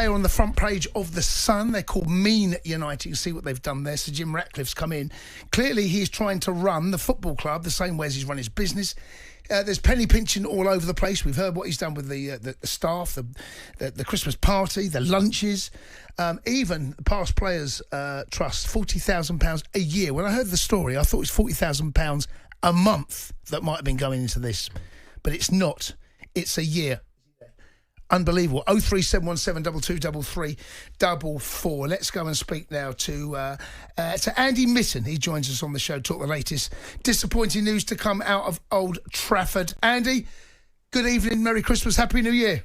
player on the front page of The Sun. They're called Mean United. You can see what they've done there. So Jim Ratcliffe's come in. Clearly, he's trying to run the football club the same way as he's run his business. There's penny pinching all over the place. We've heard what he's done with the staff, the Christmas party, the lunches, even past players' trust, £40,000 a year. When I heard the story, I thought it was £40,000 a month that might have been going into this, but it's not. It's a year. Unbelievable. 03717223344. Let's go and speak now to Andy Mitten. He joins us on the show, talk the latest disappointing news to come out of Old Trafford. Andy, good evening, Merry Christmas, Happy New Year.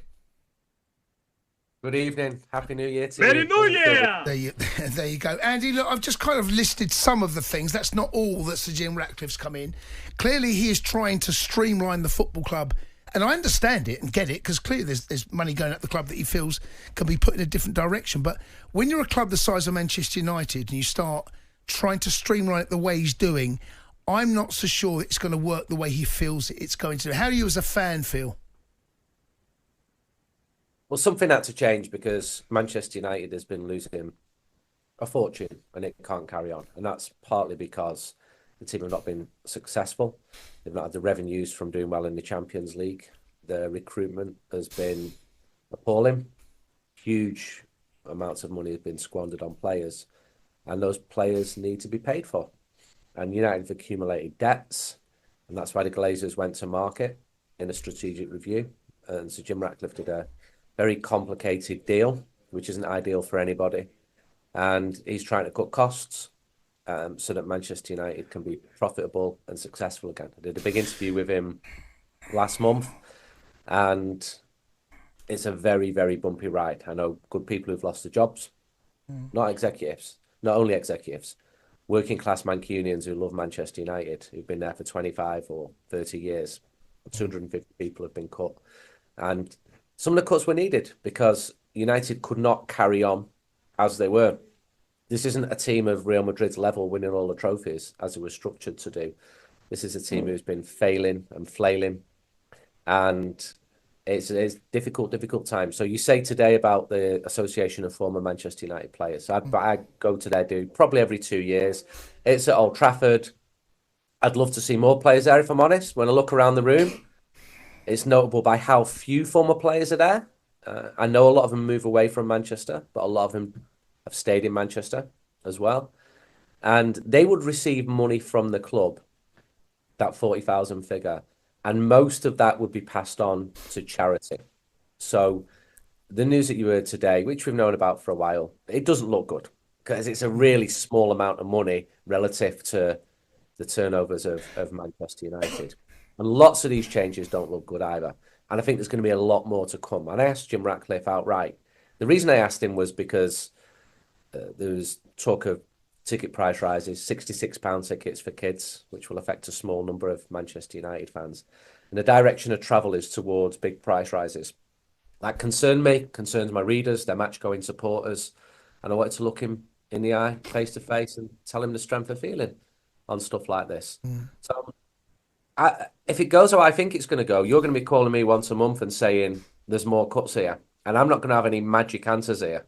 Good evening, Happy New Year to you. Merry New Year! There you go. Andy, look, I've just kind of listed some of the things. That's not all that Sir Jim Ratcliffe's come in. Clearly, he is trying to streamline the football club. And I understand it and get it, because clearly there's money going at the club that he feels can be put in a different direction. But when you're a club the size of Manchester United and you start trying to streamline it the way he's doing, I'm not so sure it's going to work the way he feels it's going to. How do you as a fan feel? Well, something had to change because Manchester United has been losing a fortune and it can't carry on. And that's partly because the team have not been successful. They've not had the revenues from doing well in the Champions League. The recruitment has been appalling. Huge amounts of money have been squandered on players, and those players need to be paid for. And United have accumulated debts, and that's why the Glazers went to market in a strategic review. And so Jim Ratcliffe did a very complicated deal, which isn't ideal for anybody. And he's trying to cut costs. So that Manchester United can be profitable and successful again. I did a big interview with him last month, and it's a very, very bumpy ride. I know good people who've lost their jobs, not executives, not only executives, working class Mancunians who love Manchester United, who've been there for 25 or 30 years. 250 people have been cut. And some of the cuts were needed because United could not carry on as they were. This isn't a team of Real Madrid's level winning all the trophies as it was structured to do. This is a team who's been failing and flailing, and it's difficult time. So you say today about the Association of Former Manchester United Players. I go to their do probably every 2 years. It's at Old Trafford. I'd love to see more players there, if I'm honest. When I look around the room, it's notable by how few former players are there. I know a lot of them move away from Manchester, but a lot of them have stayed in Manchester as well. And they would receive money from the club, that 40,000 figure, and most of that would be passed on to charity. So the news that you heard today, which we've known about for a while, it doesn't look good because it's a really small amount of money relative to the turnovers of Manchester United. And lots of these changes don't look good either. And I think there's going to be a lot more to come. And I asked Jim Ratcliffe outright. The reason I asked him was because there was talk of ticket price rises, £66 tickets for kids, which will affect a small number of Manchester United fans. And the direction of travel is towards big price rises. That concerned me, concerns my readers, their match-going supporters. And I wanted to look him in the eye, face-to-face, and tell him the strength of feeling on stuff like this. So if it goes how I think it's going to go, you're going to be calling me once a month and saying there's more cuts here. And I'm not going to have any magic answers here.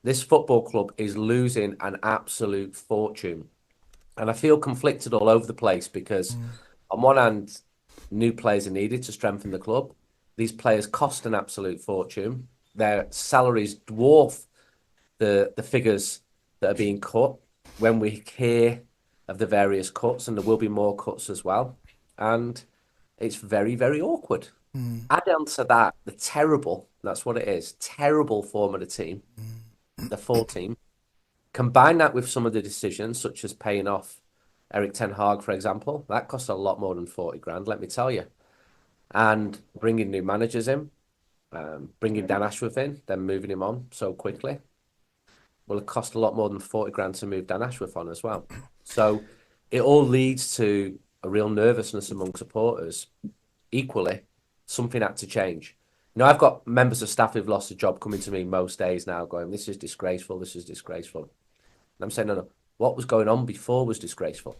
This football club is losing an absolute fortune. And I feel conflicted all over the place because on one hand, new players are needed to strengthen the club. These players cost an absolute fortune. Their salaries dwarf the figures that are being cut when we hear of the various cuts, and there will be more cuts as well. And it's very, very awkward. Add on to that the terrible, that's what it is, terrible form of the team. The full team. Combine that with some of the decisions, such as paying off Eric Ten Hag, for example. That cost a lot more than 40 grand, let me tell you. And bringing new managers in, bringing Dan Ashworth in, then moving him on so quickly. Well, it cost a lot more than 40 grand to move Dan Ashworth on as well. So it all leads to a real nervousness among supporters. Equally, something had to change. You know, I've got members of staff who've lost a job coming to me most days now going, this is disgraceful, this is disgraceful. And I'm saying, no, what was going on before was disgraceful.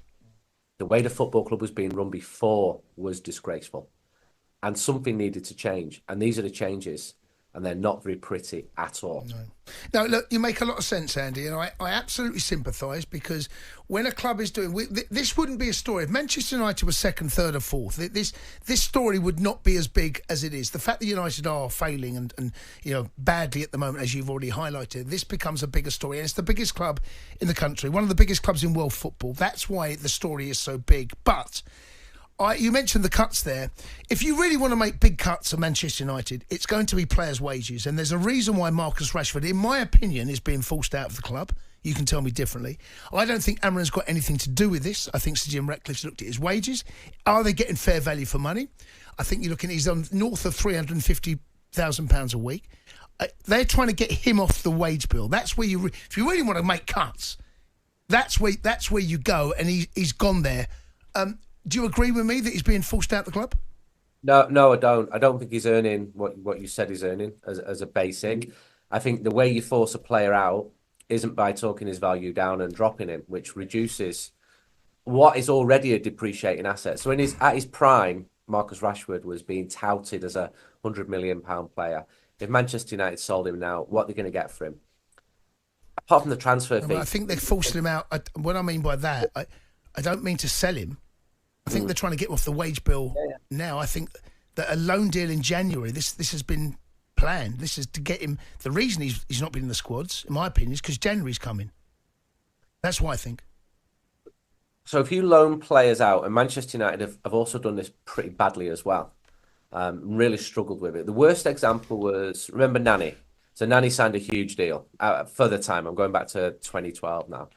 The way the football club was being run before was disgraceful. And something needed to change. And these are the changes and they're not very pretty at all. No. No, look, you make a lot of sense, Andy, and I absolutely sympathise, because when a club is doing... this wouldn't be a story. If Manchester United was second, third or fourth, this story would not be as big as it is. The fact that United are failing and badly at the moment, as you've already highlighted, this becomes a bigger story. And it's the biggest club in the country, one of the biggest clubs in world football. That's why the story is so big. But... you mentioned the cuts there. If you really want to make big cuts at Manchester United, it's going to be players' wages. And there's a reason why Marcus Rashford, in my opinion, is being forced out of the club. You can tell me differently. I don't think Amarin's got anything to do with this. I think Sir Jim Ratcliffe's looked at his wages. Are they getting fair value for money? I think you're looking, he's on north of £350,000 a week. They're trying to get him off the wage bill. That's where if you really want to make cuts, that's where you go, and he's gone there. Do you agree with me that he's being forced out of the club? No, I don't. I don't think he's earning what you said he's earning as a basic. I think the way you force a player out isn't by talking his value down and dropping him, which reduces what is already a depreciating asset. So at his prime, Marcus Rashford was being touted as a £100 million player. If Manchester United sold him now, what are they going to get for him? Apart from the transfer fee. I think they're forcing him out. What I mean by that, I don't mean to sell him. I think they're trying to get him off the wage bill now. I think that a loan deal in January, this has been planned. This is to get him. The reason he's not been in the squads, in my opinion, is because January's coming. That's why I think. So if you loan players out, and Manchester United have also done this pretty badly as well, really struggled with it. The worst example was, remember Nani? So Nani signed a huge deal for the time. I'm going back to 2012 now.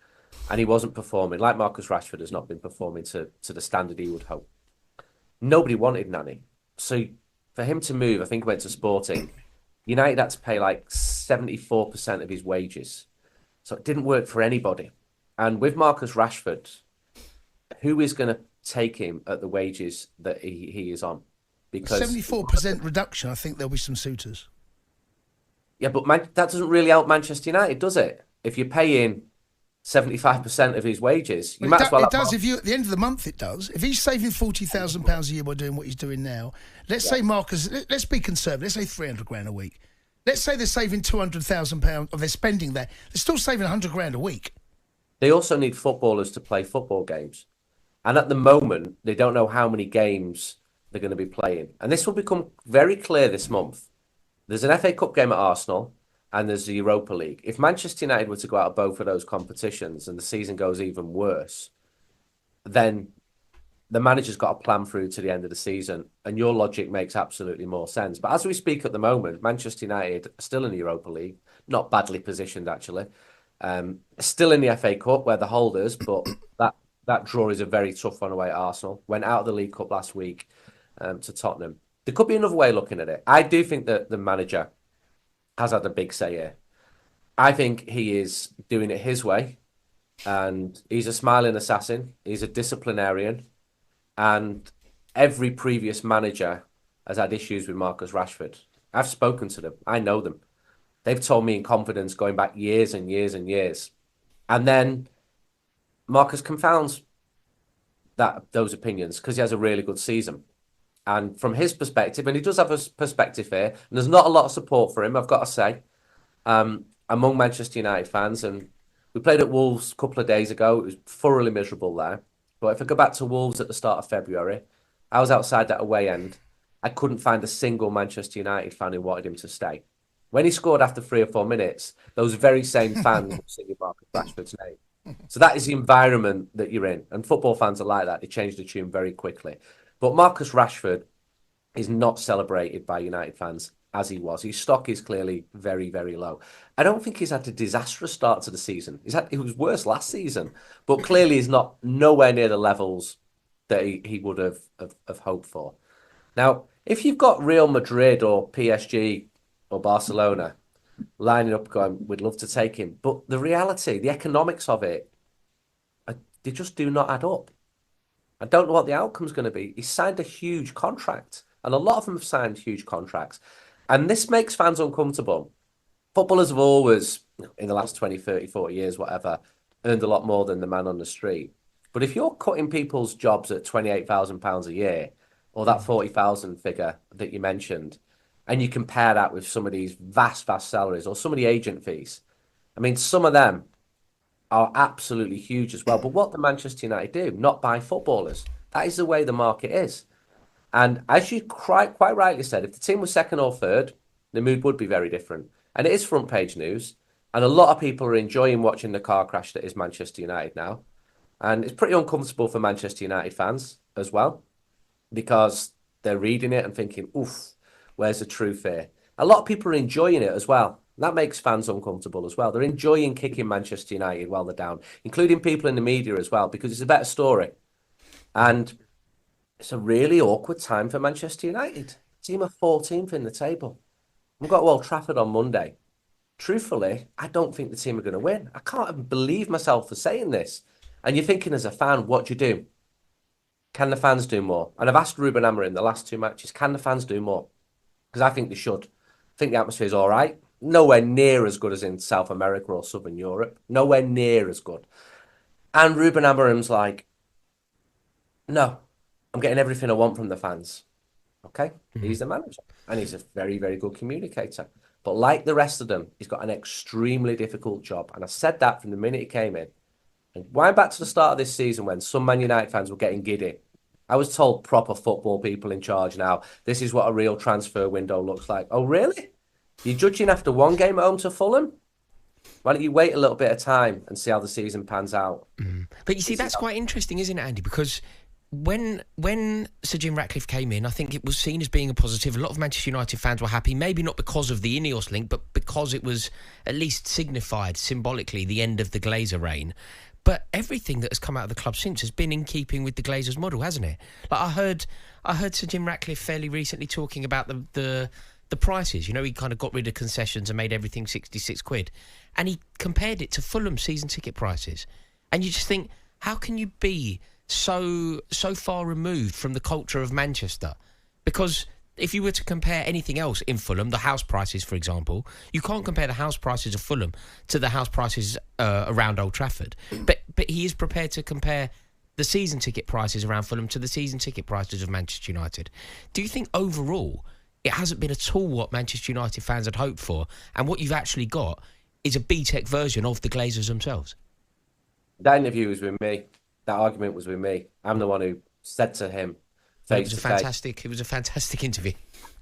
And he wasn't performing, like Marcus Rashford has not been performing to the standard he would hope. Nobody wanted Nani. So for him to move, I think he went to Sporting, United had to pay like 74% of his wages. So it didn't work for anybody. And with Marcus Rashford, who is going to take him at the wages that he is on? Because 74% reduction, I think there'll be some suitors. Yeah, but that doesn't really help Manchester United, does it? If you're paying 75% of his wages, you might as well. It does. If you at the end of the month, it does. If he's saving £40,000 a year by doing what he's doing now, let's say Marcus. Let's be conservative. Let's say 300 grand a week. Let's say they're saving £200,000, or they're spending that. They're still saving 100 grand a week. They also need footballers to play football games, and at the moment, they don't know how many games they're going to be playing. And this will become very clear this month. There's an FA Cup game at Arsenal. And there's the Europa League. If Manchester United were to go out of both of those competitions and the season goes even worse, then the manager's got a plan through to the end of the season, and your logic makes absolutely more sense. But as we speak at the moment, Manchester United are still in the Europa League, not badly positioned actually, still in the FA Cup where the holders, but that draw is a very tough one away at Arsenal. Went out of the League Cup last week to Tottenham. There could be another way of looking at it. I do think that the manager has had a big say here. I think he is doing it his way, and he's a smiling assassin. He's a disciplinarian, and every previous manager has had issues with Marcus Rashford. I've spoken to them. I know them. They've told me in confidence going back years and years and years. And then Marcus confounds those opinions because he has a really good season. And from his perspective, and he does have a perspective here, and there's not a lot of support for him, I've got to say, among Manchester United fans. And we played at Wolves a couple of days ago. It was thoroughly miserable there. But if I go back to Wolves at the start of February, I was outside that away end. I couldn't find a single Manchester United fan who wanted him to stay. When he scored after 3 or 4 minutes, those very same fans were singing Marcus Rashford's name. So that is the environment that you're in. And football fans are like that. They change the tune very quickly. But Marcus Rashford is not celebrated by United fans as he was. His stock is clearly very, very low. I don't think he's had a disastrous start to the season. It was worse last season, but clearly he's not nowhere near the levels that he would have hoped for. Now, if you've got Real Madrid or PSG or Barcelona lining up going, we'd love to take him, but the reality, the economics of it, they just do not add up. I don't know what the outcome's going to be. He signed a huge contract, and a lot of them have signed huge contracts. And this makes fans uncomfortable. Footballers have always, in the last 20, 30, 40 years, whatever, earned a lot more than the man on the street. But if you're cutting people's jobs at £28,000 a year, or that 40,000 figure that you mentioned, and you compare that with some of these vast salaries or some of the agent fees. I mean, some of them are absolutely huge as well. But what do Manchester United do? Not buy footballers. That is the way the market is. And as you quite rightly said, if the team was second or third, the mood would be very different. And it is front page news. And a lot of people are enjoying watching the car crash that is Manchester United now. And it's pretty uncomfortable for Manchester United fans as well, because they're reading it and thinking, oof, where's the truth here? A lot of people are enjoying it as well. That makes fans uncomfortable as well. They're enjoying kicking Manchester United while they're down, including people in the media as well, because it's a better story. And it's a really awkward time for Manchester United. Team are 14th in the table. We've got Old Trafford on Monday. Truthfully, I don't think the team are going to win. I can't even believe myself for saying this. And you're thinking as a fan, what do you do? Can the fans do more? And I've asked Ruben Amorim in the last 2 matches, can the fans do more? Because I think they should. I think the atmosphere is all right. Nowhere near as good as in South America or Southern Europe. Nowhere near as good. And Ruben Amorim's like, no, I'm getting everything I want from the fans. Okay? He's the manager. And he's a very, very good communicator. But like the rest of them, he's got an extremely difficult job. And I said that from the minute he came in. And wind back to the start of this season when some Man United fans were getting giddy. I was told proper football people in charge now, this is what a real transfer window looks like. Oh, really? You're judging after one game at home to Fulham? Why don't you wait a little bit of time and see how the season pans out? But you see, that's quite interesting, isn't it, Andy? Because when Sir Jim Ratcliffe came in, I think it was seen as being a positive. A lot of Manchester United fans were happy, maybe not because of the INEOS link, but because it was at least signified symbolically the end of the Glazer reign. But everything that has come out of the club since has been in keeping with the Glazers model, hasn't it? Like I heard Sir Jim Ratcliffe fairly recently talking about the prices. You know, he kind of got rid of concessions and made everything £66, and he compared it to Fulham season ticket prices. And you just think, how can you be so far removed from the culture of Manchester? Because if you were to compare anything else in Fulham, the house prices, for example, you can't compare the house prices of Fulham to the house prices around Old Trafford. But he is prepared to compare the season ticket prices around Fulham to the season ticket prices of Manchester United. Do you think overall it hasn't been at all what Manchester United fans had hoped for, and what you've actually got is a B-Tech version of the Glazers themselves? That interview was with me. That argument was with me. I'm the one who said to him, It was a fantastic interview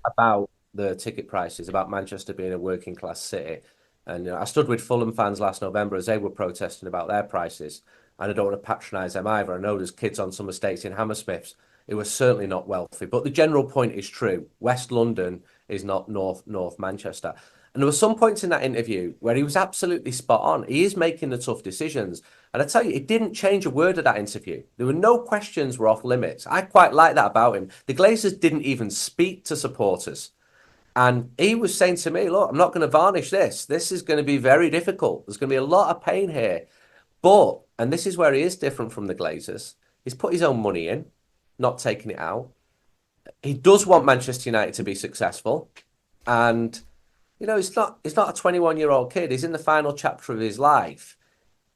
about the ticket prices, about Manchester being a working class city. And I stood with Fulham fans last November as they were protesting about their prices. And I don't want to patronise them either. I know there's kids on some estates in Hammersmiths who are certainly not wealthy. But the general point is true. West London is not North Manchester. And there were some points in that interview where he was absolutely spot on. He is making the tough decisions. And I tell you, it didn't change a word of that interview. There were no questions were off limits. I quite like that about him. The Glazers didn't even speak to supporters. And he was saying to me, look, I'm not going to varnish this. This is going to be very difficult. There's going to be a lot of pain here. But, and this is where he is different from the Glazers, he's put his own money in, not taking it out. He does want Manchester United to be successful. And you know, he's not a 21-year-old kid. He's in the final chapter of his life.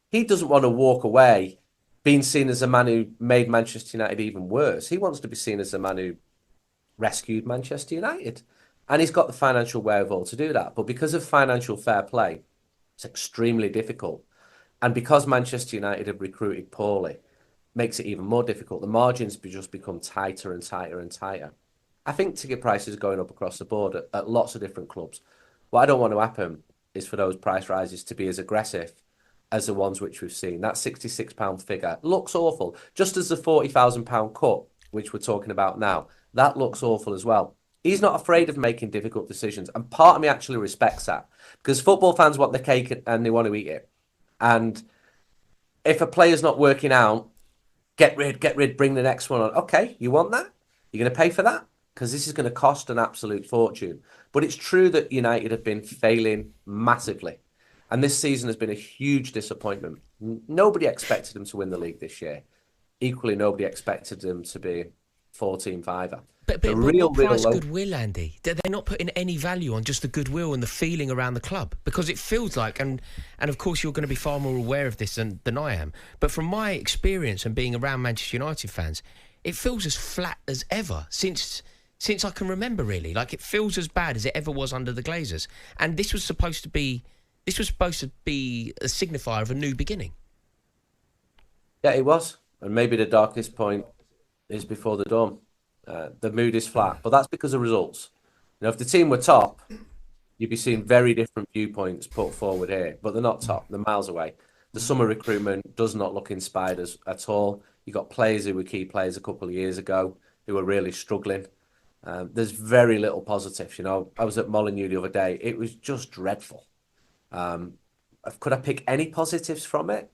He doesn't want to walk away being seen as a man who made Manchester United even worse. He wants to be seen as the man who rescued Manchester United. And he's got the financial wherewithal to do that. But because of financial fair play, it's extremely difficult. And because Manchester United have recruited poorly, makes it even more difficult. The margins just become tighter and tighter and tighter. I think ticket prices are going up across the board at lots of different clubs. What I don't want to happen is for those price rises to be as aggressive as the ones which we've seen. That £66 figure looks awful, just as the £40,000 cut, which we're talking about now, that looks awful as well. He's not afraid of making difficult decisions, and part of me actually respects that, because football fans want the cake and they want to eat it. And if a player's not working out, get rid, bring the next one on. Okay, you want that? You're going to pay for that? Because this is going to cost an absolute fortune. But it's true that United have been failing massively. And this season has been a huge disappointment. Nobody expected them to win the league this year. Equally, nobody expected them to be 14-5er. But what price goodwill, Andy? They're not putting any value on just the goodwill and the feeling around the club. Because it feels like, and of course you're going to be far more aware of this than I am, but from my experience and being around Manchester United fans, it feels as flat as ever since since I can remember, really. Like, it feels as bad as it ever was under the Glazers. And this was supposed to be a signifier of a new beginning. Yeah, it was. And maybe the darkest point is before the dawn. The mood is flat, but that's because of results. You know, if the team were top, you'd be seeing very different viewpoints put forward here, but they're not top. They're miles away. The summer recruitment does not look inspired at all. You got players who were key players a couple of years ago who were really struggling. There's very little positives. You know, I was at Molineux the other day. It was just dreadful. Could I pick any positives from it?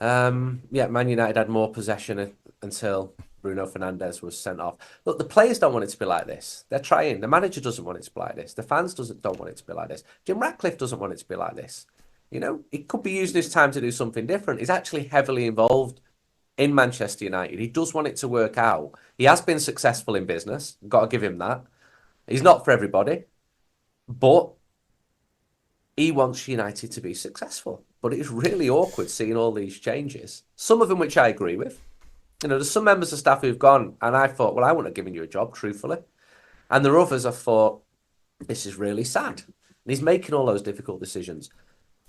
Yeah, Man United had more possession until Bruno Fernandes was sent off. Look, the players don't want it to be like this. They're trying. The manager doesn't want it to be like this. The fans don't want it to be like this. Jim Ratcliffe doesn't want it to be like this. You know, he could be using his time to do something different. He's actually heavily involved in Manchester United. He does want it to work out. He has been successful in business. Got to give him that. He's not for everybody, but he wants United to be successful. But it's really awkward seeing all these changes. Some of them which I agree with. You know, there's some members of staff who've gone, and I thought, well, I wouldn't have given you a job, truthfully. And there are others I thought, this is really sad. And he's making all those difficult decisions.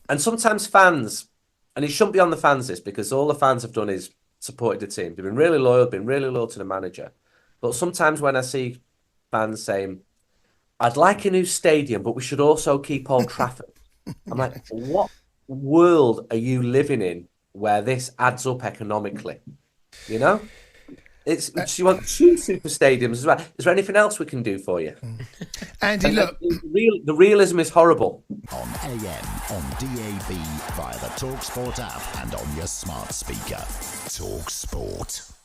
And sometimes fans, and it shouldn't be on the fans this, because all the fans have done is supported the team. They've been really loyal to the manager. But sometimes when I see fans saying, I'd like a new stadium, but we should also keep Old Trafford. I'm like, what world are you living in where this adds up economically? You know? You want 2 super stadiums as well. Is there anything else we can do for you? Andy, look. The realism is horrible. On AM, on DAB, via the talkSPORT app and on your smart speaker. talkSPORT.